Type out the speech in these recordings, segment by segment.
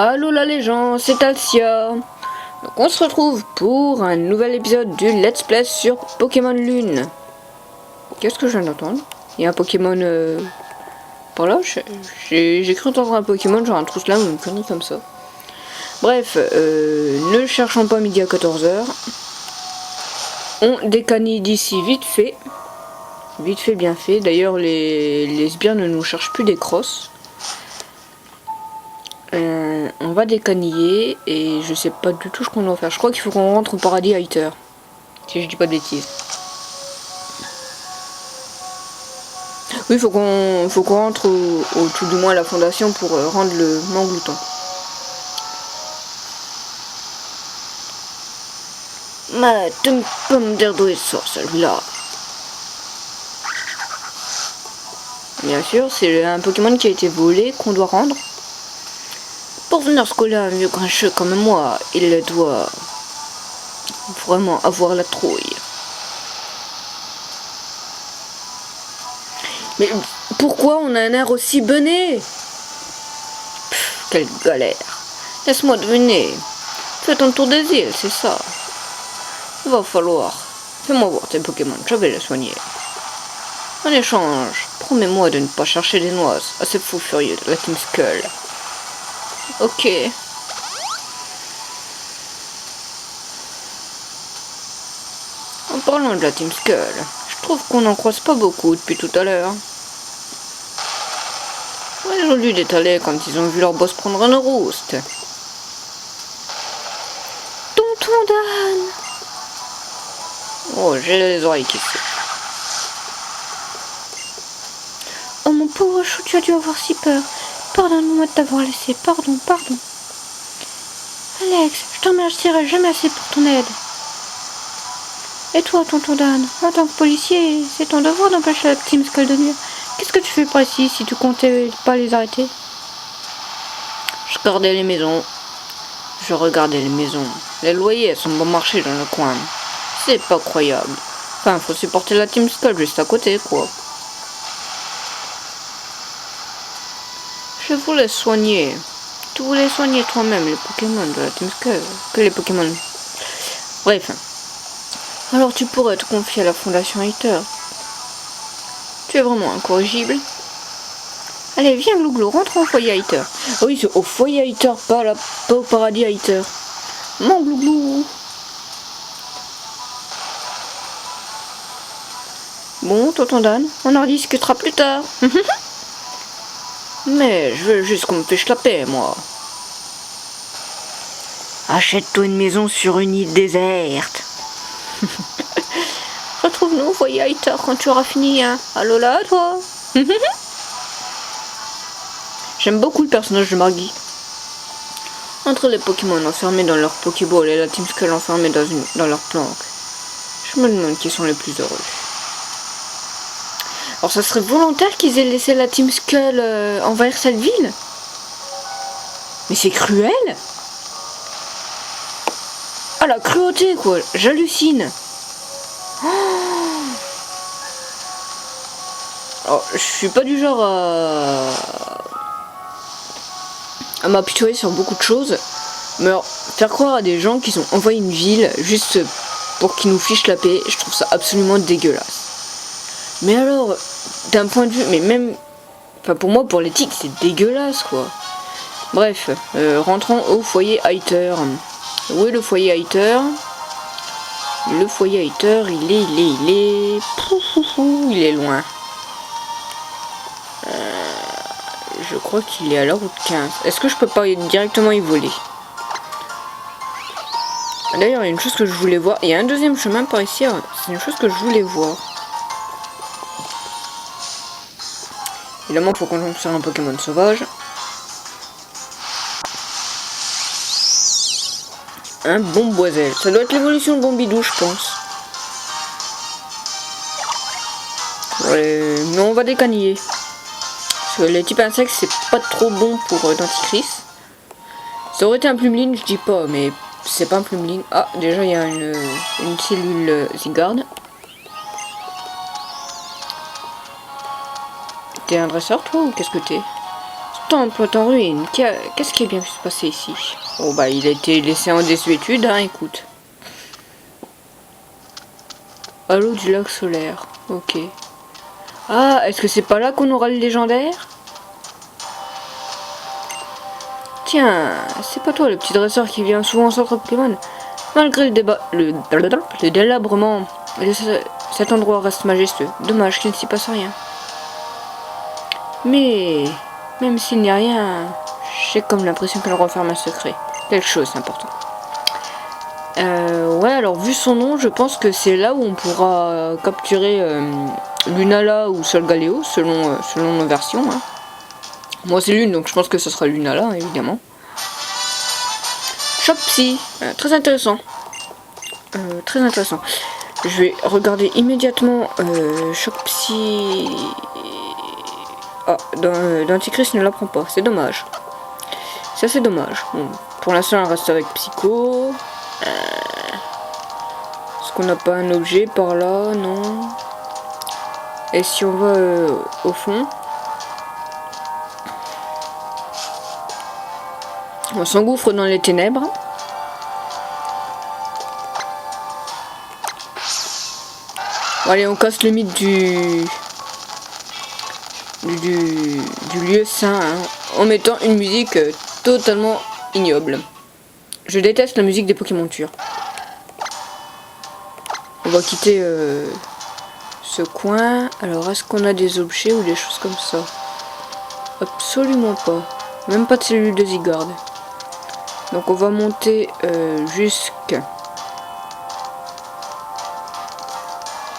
Allô là les gens, c'est Alcia. Donc on se retrouve pour un nouvel épisode du Let's Play sur Pokémon Lune. Qu'est-ce que je viens d'entendre? Il y a un Pokémon par là. J'ai cru entendre un Pokémon, genre un Trouslam ou une connerie comme ça. Bref, ne cherchons pas midi à 14 h. On décanille d'ici vite fait. Vite fait, bien fait. D'ailleurs, les sbires ne nous cherchent plus des crosses. On va décaniller et je sais pas du tout ce qu'on doit faire. Je crois qu'il faut qu'on rentre au paradis Hater. Si je dis pas de bêtises. Oui, faut qu'on rentre au tout du moins à la fondation pour rendre le Manglouton. Mais tu me peux me dire d'où il sort celui-là? Bien sûr, c'est un Pokémon qui a été volé qu'on doit rendre. Pour venir se coller à un vieux grincheux comme moi, il doit vraiment avoir la trouille. Mais pourquoi on a un air aussi bené? Quelle galère. Laisse-moi deviner. Fais ton tour des îles, c'est ça. Il va falloir. Fais-moi voir tes Pokémon, je vais les soigner. En échange, promets-moi de ne pas chercher des noises à ces fous furieux de la Team Skull. Ok. En parlant de la Team Skull, je trouve qu'on n'en croise pas beaucoup depuis tout à l'heure. Ils ont dû détaler quand ils ont vu leur boss prendre un rouste. Tonton Dan! Oh, j'ai les oreilles qui sifflent. Oh mon pauvre chou, tu as dû avoir si peur. Pardonne-moi de t'avoir laissé. Pardon. Alex, je t'en remercierai jamais assez pour ton aide. Et toi, tonton Dan, en tant que policier, c'est ton devoir d'empêcher la Team Skull de nuire. Qu'est-ce que tu fais par ici si tu comptais pas les arrêter? Je regardais les maisons. Les loyers sont bon marché dans le coin. C'est pas croyable. Enfin, faut supporter la Team Skull juste à côté, quoi. Je voulais soigner. Tu voulais soigner toi-même les Pokémon de la Team Skull que les Pokémon. Bref. Alors tu pourrais te confier à la Fondation Hater. Tu es vraiment incorrigible. Allez, viens Glouglou, rentre au foyer Hater. Ah oui, c'est au foyer Hater, pas au paradis Hater. Mon Glouglou. Bon, tonton Dan, on en rediscutera plus tard. Mais je veux juste qu'on me fiche la paix, moi. Achète-toi une maison sur une île déserte. Retrouve-nous au foyer Hater quand tu auras fini, hein. Allô là, toi. J'aime beaucoup le personnage de Margui. Entre les Pokémon enfermés dans leur Pokéball et la Team Skull enfermée dans leur planque, je me demande qui sont les plus heureux. Alors ça serait volontaire qu'ils aient laissé la Team Skull envahir cette ville? Mais c'est cruel! Ah la cruauté quoi, j'hallucine! Alors je suis pas du genre à m'apitoyer sur beaucoup de choses, mais alors, faire croire à des gens qui ont envoyé une ville juste pour qu'ils nous fichent la paix, je trouve ça absolument dégueulasse. Mais alors, d'un point de vue, mais même, enfin pour moi, pour l'éthique, c'est dégueulasse quoi. Bref, rentrons au foyer Hater. Où est le foyer Hater? Le foyer Hater, il est loin. Je crois qu'il est à la route 15. Est-ce que je peux pas directement y voler? D'ailleurs, il y a une chose que je voulais voir. Il y a un deuxième chemin par ici. C'est une chose que je voulais voir. Évidemment, il faut qu'on tombe sur un Pokémon sauvage. Un Bomboiselle. Ça doit être l'évolution de Bombidou, je pense. Ouais, mais on va décaniller. Parce que les types insectes, c'est pas trop bon pour Denticris. Ça aurait été un Plumeline, je dis pas, mais c'est pas un Plumeline. Ah, déjà, il y a une cellule Zygarde. T'es un dresseur, toi, ou qu'est-ce que t'es? temple est en ruine. Qu'est-ce qui a bien pu se passer ici? Oh bah il a été laissé en désuétude, hein, écoute. À l'eau du lac solaire. Ok. Ah, est-ce que c'est pas là qu'on aura le légendaire? Tiens, c'est pas toi le petit dresseur qui vient souvent au centre Pokémon. Malgré le délabrement, cet endroit reste majestueux. Dommage qu'il ne s'y passe rien. Mais même s'il n'y a rien, j'ai comme l'impression qu'elle renferme un secret. Quelque chose d'important. Ouais, alors vu son nom, je pense que c'est là où on pourra capturer Lunala ou Solgaleo, selon nos versions. Hein. Moi c'est Lune, donc je pense que ce sera Lunala, évidemment. Chopsy, très intéressant. Très intéressant. Je vais regarder immédiatement Chopsy. Ah, dans Antichrist ne l'apprend pas, c'est dommage. C'est assez dommage. Bon, pour l'instant, elle reste avec Psycho. Est-ce qu'on n'a pas un objet par là? Non. Et si on va au fond, on s'engouffre dans les ténèbres. Bon, allez, on casse le mythe du lieu saint hein, en mettant une musique totalement ignoble. Je déteste la musique des Pokémon Tour. On va quitter ce coin. Alors, est-ce qu'on a des objets ou des choses comme ça? Absolument pas. Même pas de cellule de Zygarde. Donc, on va monter jusqu'à...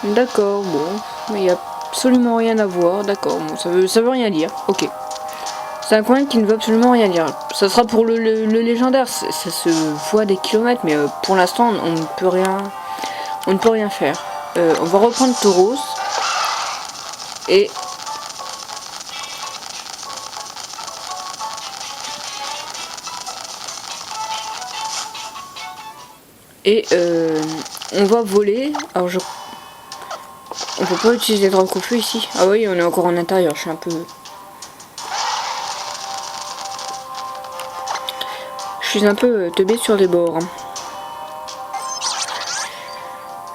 D'accord, bon. Mais il n'y a absolument rien à voir. D'accord, bon, ça veut rien dire. Ok. C'est un coin qui ne veut absolument rien dire. Ça sera pour le légendaire. Ça se voit des kilomètres, mais pour l'instant, on ne peut rien... On ne peut rien faire. On va reprendre Tauros. Et... on va voler. Alors on peut pas utiliser le drac au feu ici. Ah oui, on est encore en intérieur. Je suis un peu... Je suis un peu teubé sur les bords.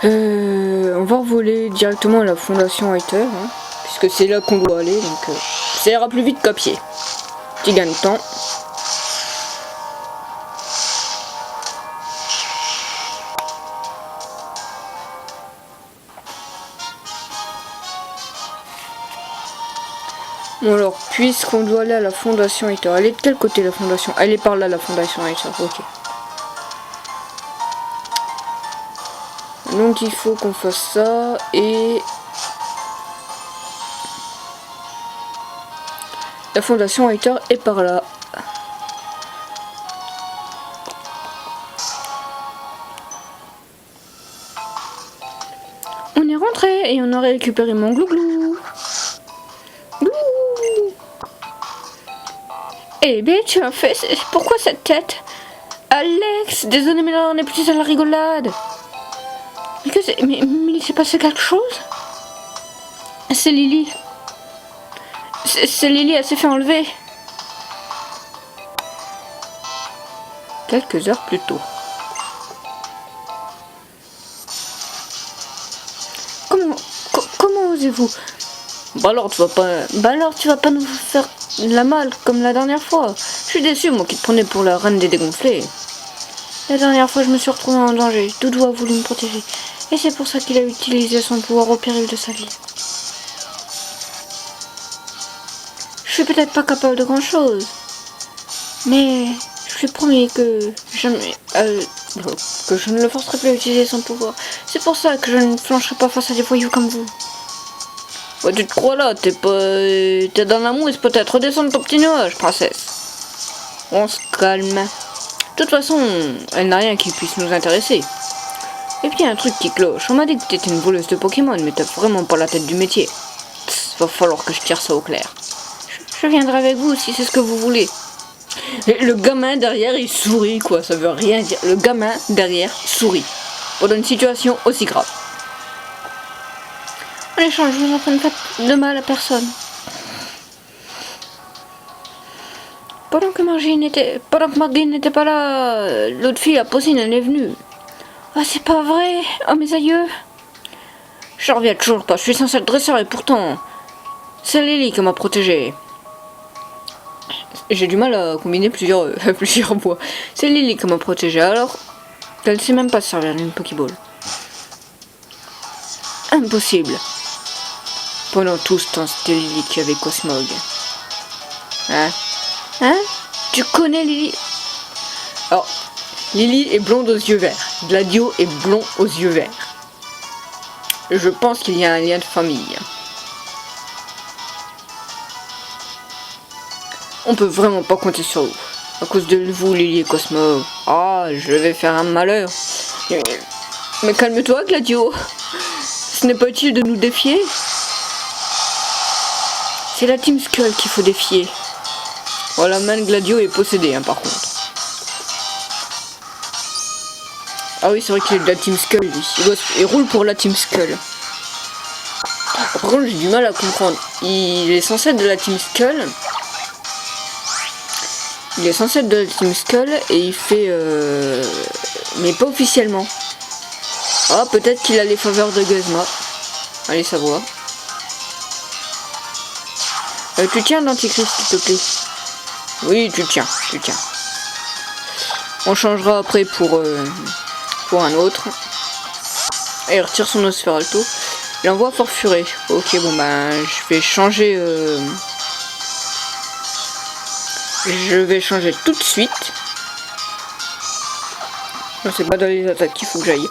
On va voler directement à la fondation Hater, hein, puisque c'est là qu'on doit aller, donc ça ira plus vite qu'à pied. Petit gain de temps. Bon alors, puisqu'on doit aller à la fondation Hater, elle est de quel côté la fondation? Elle est par là la fondation Hater, ok. Donc il faut qu'on fasse ça et... La fondation Hater est par là. On est rentré et on a récupéré mon glouglou. Glouglou. Eh bien tu as fait... Pourquoi cette tête? Alex, désolé mais là on est plus à la rigolade. Mais il s'est passé quelque chose? C'est Lily. C'est Lily, elle s'est fait enlever. Quelques heures plus tôt. Comment osez-vous? Bah alors tu vas pas nous faire la malle comme la dernière fois. Je suis déçu, moi qui te prenais pour la reine des dégonflés. La dernière fois je me suis retrouvée en danger. Doudou a voulu me protéger. Et c'est pour ça qu'il a utilisé son pouvoir au péril de sa vie. Je suis peut-être pas capable de grand chose. Mais je lui ai promis que jamais, que je ne le forcerai plus à utiliser son pouvoir. C'est pour ça que je ne flancherai pas face à des voyous comme vous. Ouais, tu te crois là, t'es dans la mousse, peut-être. Redescends de ton petit nuage, princesse. On se calme. De toute façon, elle n'a rien qui puisse nous intéresser. Et puis il y a un truc qui cloche. On m'a dit que t'étais une voleuse de Pokémon, mais t'as vraiment pas la tête du métier. Psst, va falloir que je tire ça au clair. Je viendrai avec vous si c'est ce que vous voulez. Et le gamin derrière il sourit quoi, ça veut rien dire. Le gamin derrière sourit. Pendant une situation aussi grave. En échange, vous n'en prenez pas de mal à personne. pendant que Margie n'était pas là, l'autre fille, la Posine, elle est venue. Ah, c'est pas vrai. Oh, mes aïeux. Je reviens toujours pas. Je suis censé être dresseur et pourtant, c'est Lily qui m'a protégé. J'ai du mal à combiner plusieurs voix. C'est Lily qui m'a protégé, alors elle sait même pas se servir d'une Pokéball. Impossible. Pendant tout ce temps, c'était Lily qui avait Cosmog. Hein? Tu connais Lily? Alors, Lily est blonde aux yeux verts. Gladio est blond aux yeux verts. Je pense qu'il y a un lien de famille. On peut vraiment pas compter sur vous. À cause de vous, Lily et Cosmo. Ah, je vais faire un malheur. Mais calme-toi, Gladio. Ce n'est pas utile de nous défier. C'est la Team Skull qu'il faut défier. Voilà, man, Gladio est possédé, hein, par contre. Ah oui, c'est vrai qu'il est de la Team Skull, lui. Il roule pour la Team Skull. Par contre, j'ai du mal à comprendre. Il est censé être de la Team Skull. Il est censé être de la Team Skull et il fait... mais pas officiellement. Ah, peut-être qu'il a les faveurs de Guzma. Allez savoir. Tu tiens l'antichrist, s'il te plaît. Oui, tu tiens. On changera après pour un autre. Et il retire son Nosferalto. Il envoie Farfuré. Ok, bon ben, je vais changer... Je vais changer tout de suite. Non, c'est pas dans les attaques qu'il faut que j'aille.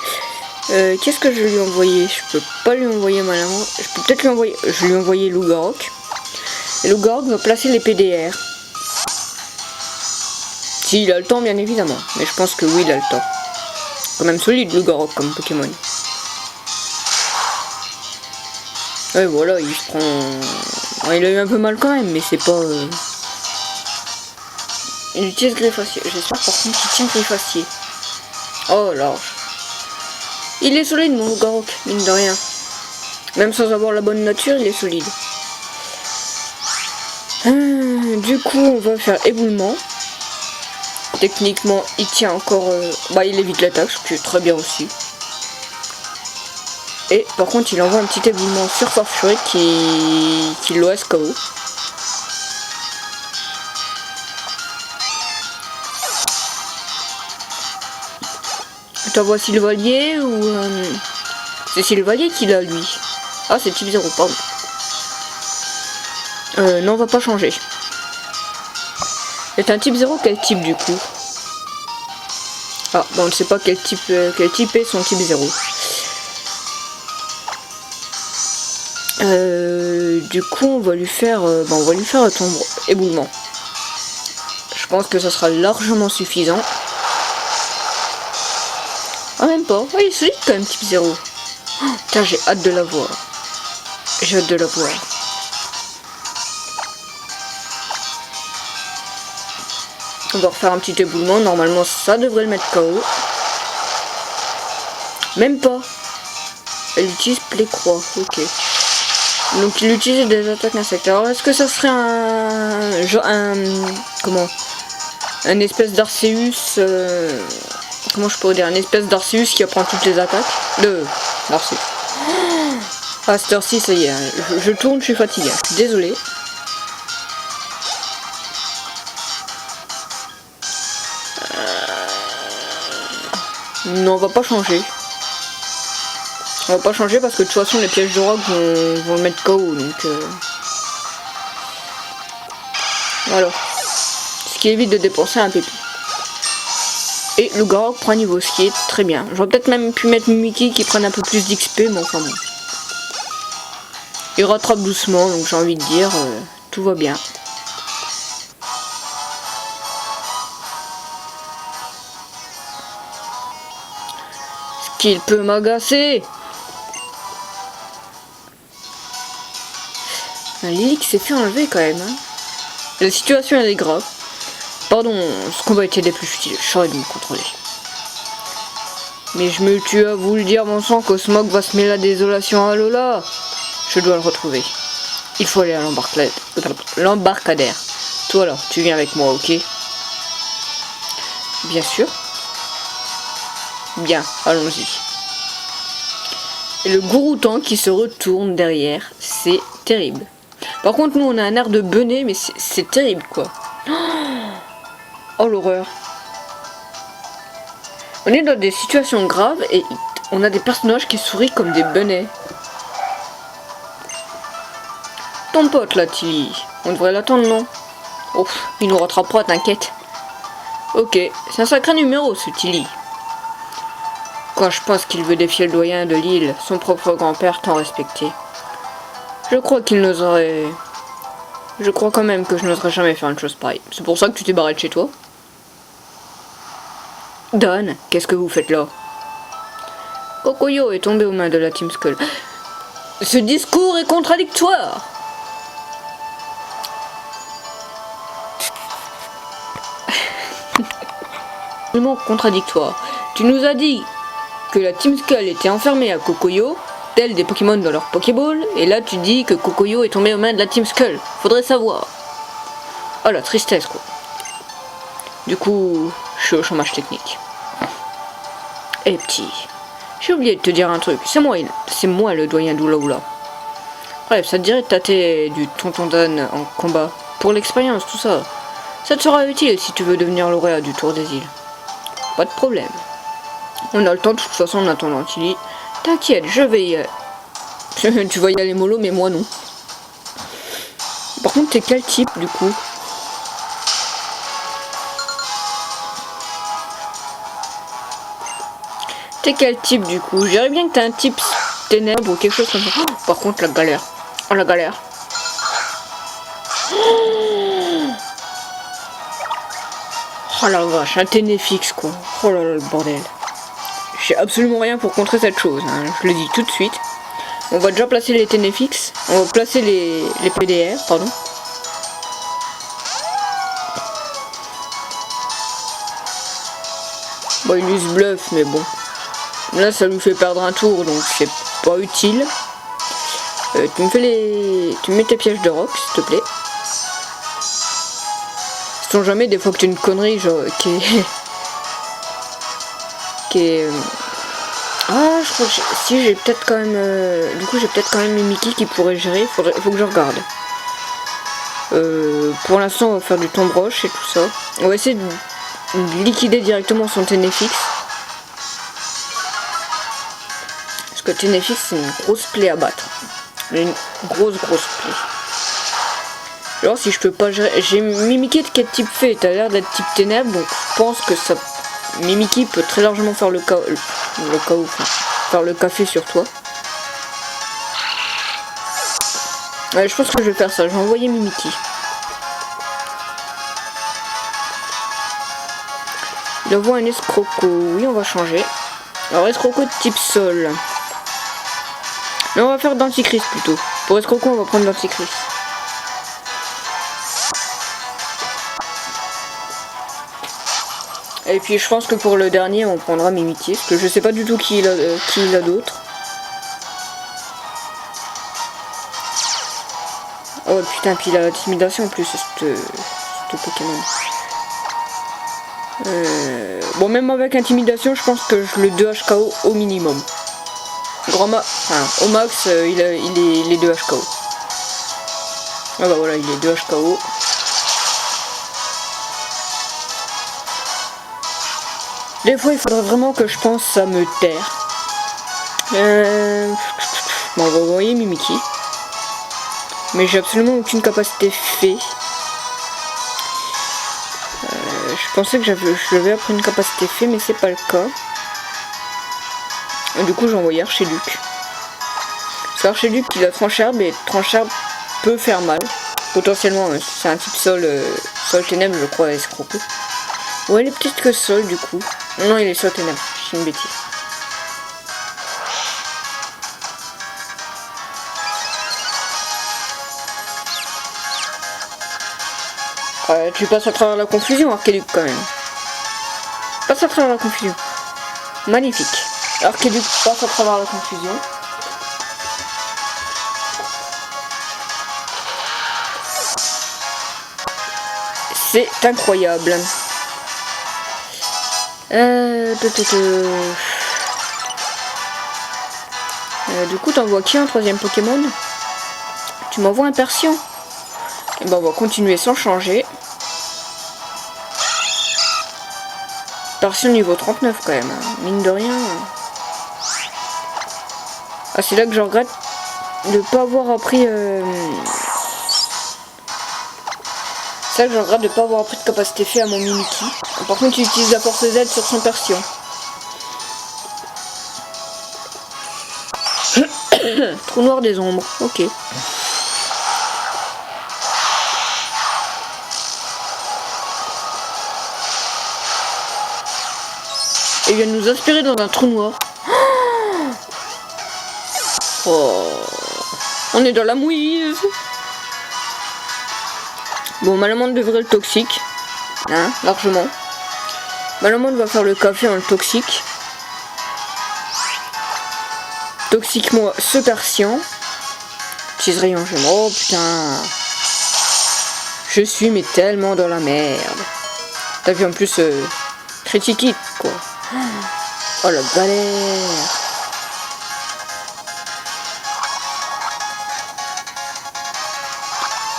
Qu'est-ce que je vais lui envoyer? Je peux pas lui envoyer malheureusement. Je peux peut-être lui envoyer... Je vais lui envoyer Lougarok. Et Lougarok va placer les PDR. S'il a le temps, bien évidemment. Mais je pense que oui, il a le temps. Quand même solide, Lougarok, comme Pokémon. Ouais, voilà, il se prend... Ouais, il a eu un peu mal quand même, mais c'est pas... Il utilise Griffacier. J'espère par contre qu'il tient Griffacier. Oh large. Il est solide, mon Lougarok, mine de rien. Même sans avoir la bonne nature, il est solide. Du coup, on va faire éboulement. Techniquement, il tient encore... Bah, il évite l'attaque, ce qui est très bien aussi. Et par contre, il envoie un petit éboulement sur Farfuré qui l'OS KO. T'envoies Sylvalier ou... C'est Sylvalier qui l'a, lui. Ah, c'est type 0, pardon. Non, on va pas changer. C'est un type 0, quel type du coup? Ah, bah on ne sait pas quel type est son type 0. Du coup, on va lui faire ton éboulement. Je pense que ça sera largement suffisant. Ah, même pas. Ah, il est solide quand même, type 0. Oh, putain, j'ai hâte de la voir. J'ai hâte de la voir. On va refaire un petit éboulement. Normalement, ça devrait le mettre KO. Même pas. Elle utilise Plécroix. Ok. Donc, il utilise des attaques insectes. Alors, est-ce que ça serait un espèce d'Arceus comment je pourrais dire? Un espèce d'Arceus qui apprend toutes les attaques de l'Arceus. Ah, cette heure-ci, ça y est. Je tourne, je suis fatigué. Désolé. Non, on va pas changer. On va pas changer parce que de toute façon les pièges de rock vont le mettre KO, donc voilà. Ce qui évite de dépenser un pépi. Et le Lougarok prend niveau, ce qui est très bien. J'aurais peut-être même pu mettre Mimikyu qui prenne un peu plus d'XP, mais enfin bon. Il rattrape doucement, donc j'ai envie de dire, tout va bien. Ce qu'il peut m'agacer. Lily qui s'est fait enlever quand même. Hein. La situation elle est grave. Pardon, ce combat était des plus futiles. Je saurais de me contrôler. Mais je me tue à vous le dire, mon sang, Cosmog va semer la désolation à Lola. Je dois le retrouver. Il faut aller à l'embarcadère. Toi alors, tu viens avec moi, ok? Bien sûr. Bien, allons-y. Et le Gouroutan qui se retourne derrière, c'est terrible. Par contre, nous on a un air de benet, mais c'est terrible quoi. Oh l'horreur. On est dans des situations graves et on a des personnages qui sourient comme des benets. Ton pote là, Tilly, on devrait l'attendre, non? Oh, il nous rattrapera, t'inquiète. Ok, c'est un sacré numéro ce Tilly. Quand je pense qu'il veut défier le doyen de l'île, son propre grand-père tant respecté. Je crois qu'il n'oserait... Je crois quand même que je n'oserais jamais faire une chose pareille. C'est pour ça que tu t'es barré de chez toi? Don, qu'est-ce que vous faites là? Kokoyo est tombé aux mains de la Team Skull. Ce discours est contradictoire. Contradictoire. Tu nous as dit que la Team Skull était enfermée à Kokoyo, tels des Pokémon dans leur Pokéball, et là tu dis que Kokoyo est tombé aux mains de la Team Skull. Faudrait savoir. Oh la tristesse quoi. Du coup, je suis au chômage technique. Eh petit, j'ai oublié de te dire un truc. C'est moi le doyen d'Oula. Bref, ça te dirait de tâter du tonton Dan en combat. Pour l'expérience, tout ça. Ça te sera utile si tu veux devenir lauréat du Tour des îles. Pas de problème. On a le temps de toute façon en attendant Tilly. T'inquiète, je vais y aller. Tu vas y aller mollo, mais moi non. Par contre, t'es quel type du coup? T'es quel type du coup? Je dirais bien que t'es un type ténèbres ou quelque chose comme ça. Oh, par contre, la galère. Oh la galère. Oh la vache, un Ténéfix quoi. Oh là là, le bordel. J'ai absolument rien pour contrer cette chose, hein. Je le dis tout de suite. On va déjà placer les Ténéfix. On va placer les PDR, pardon. Bon, il use bluff, mais bon. Là, ça lui fait perdre un tour, donc c'est pas utile. Tu me mets tes pièges de rock, s'il te plaît. Sait-on jamais, des fois que tu as une connerie, genre, Ah, je crois que si j'ai peut-être quand même... Du coup, j'ai peut-être quand même Mimiki qui pourrait gérer. Faut que je regarde. Pour l'instant, on va faire du tombe roche et tout ça. On va essayer de liquider directement son Ténéfix. Parce que Ténéfix, c'est une grosse plaie à battre. Une grosse plaie. Alors, si je peux pas gérer... J'ai Mimiki de quel type fait? T'as l'air d'être type ténèbres, donc je pense que ça... Mimiki peut très largement faire le chaos, faire le café sur toi. Ouais, je pense que je vais faire ça, je vais envoyer Mimiki. Il envoie un escroco, oui on va changer. Alors escroco de type sol. Mais on va faire denticris plutôt. Pour escroco on va prendre denticris. Et puis je pense que pour le dernier on prendra Mimiki, parce que je sais pas du tout qui il a d'autre. Oh putain, puis il a l'intimidation en plus, ce Pokémon. Bon, même avec intimidation, je pense que je le 2 HKO au minimum. Au max, il est 2 HKO. Ah bah voilà, il est 2 HKO. Des fois, il faudrait vraiment que je pense à me taire. Bon, on va envoyer Mimiki. Mais j'ai absolument aucune capacité fée. Je pensais que j'avais appris une capacité fée, mais c'est pas le cas. Et du coup, j'ai envoyé Archiduc. C'est Archiduc qui a tranche-herbe, et tranche-herbe peut faire mal. Potentiellement, c'est un type sol ténèbres, je crois, escroco. Ouais, elle est petite que sol, du coup. Non, il est sol ténèbres, c'est une bêtise. Tu passes à travers la confusion, Archiduc, quand même. Passe à travers la confusion. Magnifique. Archiduc passe à travers la confusion. C'est incroyable. Du coup, t'envoies qui un troisième Pokémon? Tu m'envoies un Persian. Et ben on va continuer sans changer. Persian niveau 39 quand même, hein. Mine de rien. Ah, c'est là que je regrette de pas avoir appris. C'est là que je regrette de pas avoir appris de capacité fait à mon Mimikyu. Par contre, il utilise la force Z sur son Persian. Trou noir des ombres, ok. Et il vient de nous aspirer dans un trou noir. Oh. On est dans la mouise. Bon, Malamande devrait le toxique. Hein, largement. Malamande va faire le café en le toxique. Toxique-moi ce Persian. Utilise en gemme. Oh putain. Je suis mais tellement dans la merde. T'as vu en plus critique hit quoi. Oh la galère.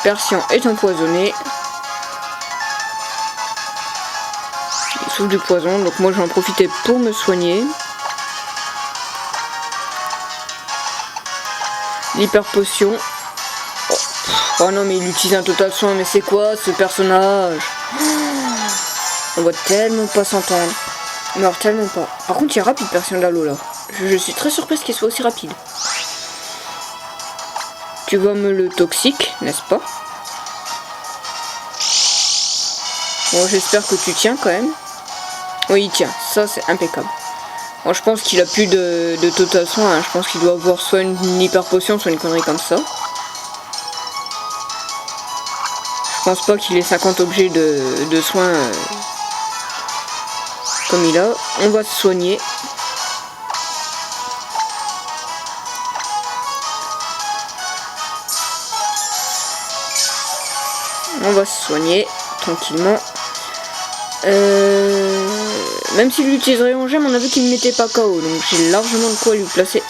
Persian est empoisonné. Il souffle du poison, donc moi je vais en profiter pour me soigner. L'hyper potion. Oh non mais il utilise un total soin, mais c'est quoi ce personnage? On va tellement pas s'entendre. Mais alors tellement pas. Par contre il est rapide Persian d'Halo là. Je suis très surprise qu'il soit aussi rapide. Tu vas me le toxique, n'est-ce pas? Bon, j'espère que tu tiens quand même. Oui, il tient. Ça, c'est impeccable. Bon, je pense qu'il a plus de total soin. Hein. Je pense qu'il doit avoir soit une hyper potion, soit une connerie comme ça. Je pense pas qu'il ait 50 objets de soins comme il a. On va se soigner. On va se soigner tranquillement. Même s'il l'utiliserait en gemme, on a vu qu'il ne mettait pas KO. Donc j'ai largement de quoi lui placer.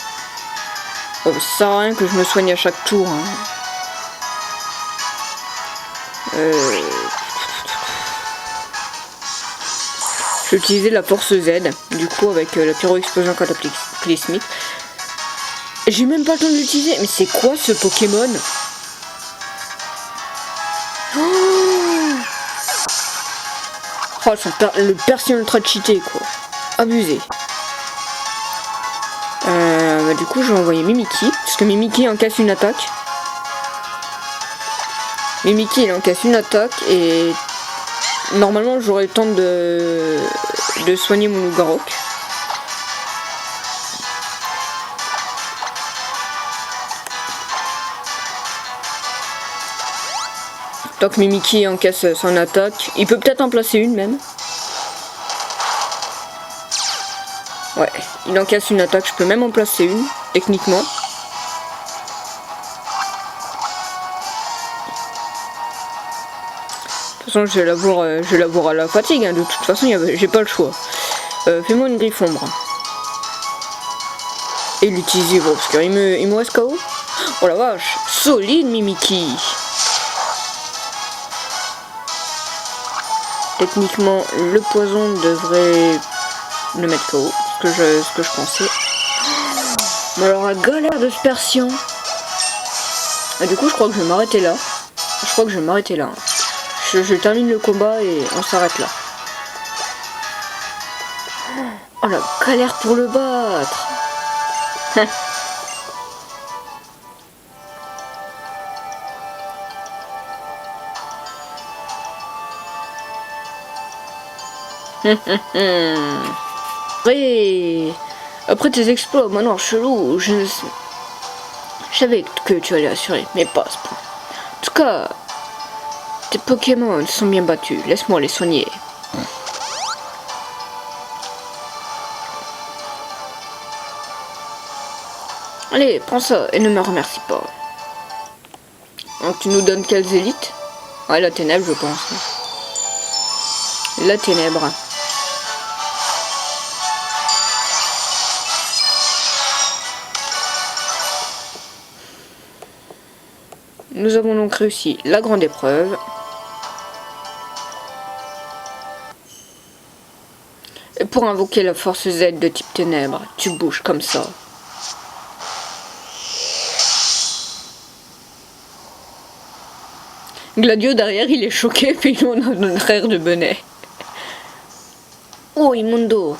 Bon, ça sert à rien que je me soigne à chaque tour. Hein. Je vais utiliser la force Z. Du coup avec la pyro-explosion cataclysmique. J'ai même pas le temps de l'utiliser. Mais c'est quoi ce Pokémon? Oh, le Persian ultra cheaté quoi. Abusé. Du coup je vais envoyer Mimikyu. Parce que Mimikyu encaisse une attaque. Mimikyu il encaisse une attaque. Et normalement j'aurai le temps de soigner mon Loup-Garok. Tant que Mimikyu encaisse son attaque, il peut peut-être en placer une même. Ouais, il encaisse une attaque, je peux même en placer une, techniquement. De toute façon, je vais la voir à la fatigue, hein. De toute façon, j'ai pas le choix. Fais-moi une griffe ombre. Et l'utiliser, bon, parce qu'il me reste KO. Oh la vache, solide Mimikyu. Techniquement, le poison devrait le mettre KO, ce que je pensais. Mais alors la galère de ce Persian. Et du coup, je crois que je vais m'arrêter là. Je termine le combat et on s'arrête là. Oh la galère pour le battre. Après tes exploits, maintenant chelou, je savais que tu allais assurer, mais pas à ce point. En tout cas, tes Pokémon sont bien battus, laisse-moi les soigner. Allez, prends ça et ne me remercie pas. Donc tu nous donnes quelles élites? Ouais, la ténèbre je pense. la ténèbre. Nous avons donc réussi la grande épreuve. Et pour invoquer la force Z de type ténèbres, tu bouges comme ça. Gladio derrière, il est choqué, puis on a notre air de bonnet. Oh, Immundo!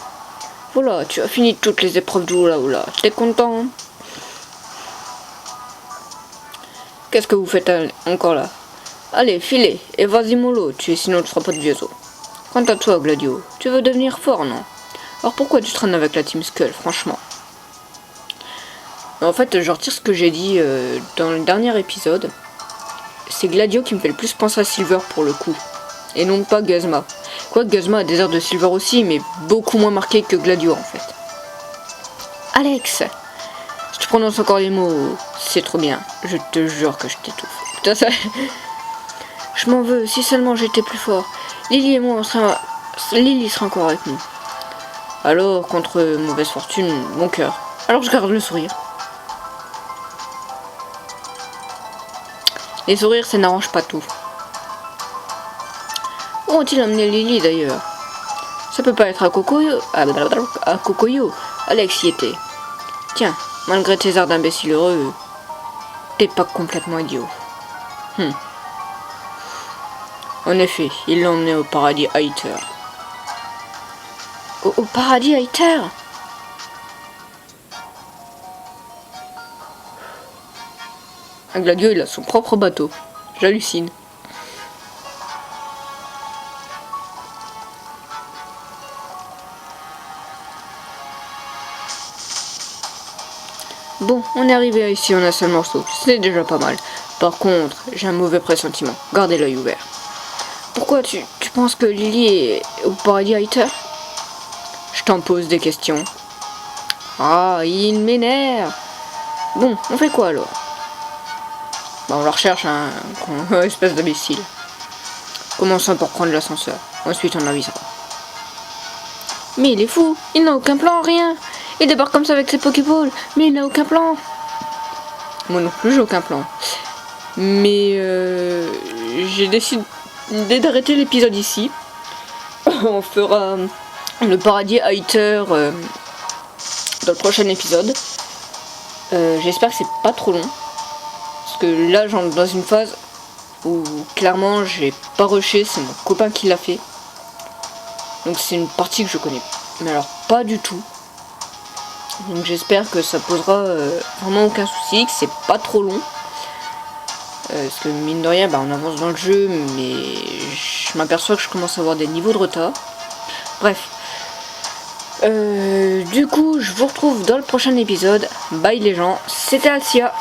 Voilà, tu as fini toutes les épreuves du Oula Oula. T'es content? Qu'est-ce que vous faites encore là? Allez, filez, et vas-y mollo, sinon tu seras pas de vieux os. Quant à toi, Gladio, tu veux devenir fort, non? Alors pourquoi tu traînes avec la Team Skull, franchement? En fait, je retire ce que j'ai dit dans le dernier épisode. C'est Gladio qui me fait le plus penser à Silver pour le coup, et non pas Guzma. Quoique Guzma a des airs de Silver aussi, mais beaucoup moins marqué que Gladio en fait. Alex, si tu prononces encore les mots, c'est trop bien. Je te jure que je t'étouffe. Putain, ça... Je m'en veux, si seulement j'étais plus fort. Lily et moi, Lily sera encore avec nous. Alors, contre mauvaise fortune, bon cœur. Alors je garde le sourire. Les sourires, ça n'arrange pas tout. Où ont-ils amené Lily d'ailleurs? Ça peut pas être à Kokoyo. À Kokoyo. Alex y était. Tiens, malgré tes airs d'imbécile heureux, t'es pas complètement idiot. En effet, il l'a emmené au paradis Hater. Au paradis Hater? Un Gladio, il a son propre bateau. J'hallucine. Bon, on est arrivé ici en un seul morceau. C'est déjà pas mal. Par contre, j'ai un mauvais pressentiment. Gardez l'œil ouvert. Pourquoi tu penses que Lily est au paradis Hater? Je t'en pose des questions. Ah, il m'énerve. Bon, on fait quoi alors? Bah, on la recherche, un espèce d'imbécile. Commençons par prendre l'ascenseur. Ensuite, on avisera. Mais il est fou. Il n'a aucun plan, rien. Il débarque comme ça avec ses Pokéballs. Mais il n'a aucun plan. Moi non plus, j'ai aucun plan. Mais j'ai décidé d'arrêter l'épisode ici. On fera le paradis Hater dans le prochain épisode. J'espère que c'est pas trop long. Parce que là, j'entre dans une phase où clairement, j'ai pas rushé. C'est mon copain qui l'a fait. Donc c'est une partie que je connais. Mais alors, pas du tout. Donc j'espère que ça posera vraiment aucun souci, que c'est pas trop long. Parce que mine de rien, on avance dans le jeu, mais je m'aperçois que je commence à avoir des niveaux de retard. Bref. Du coup, je vous retrouve dans le prochain épisode. Bye les gens, c'était Alcia.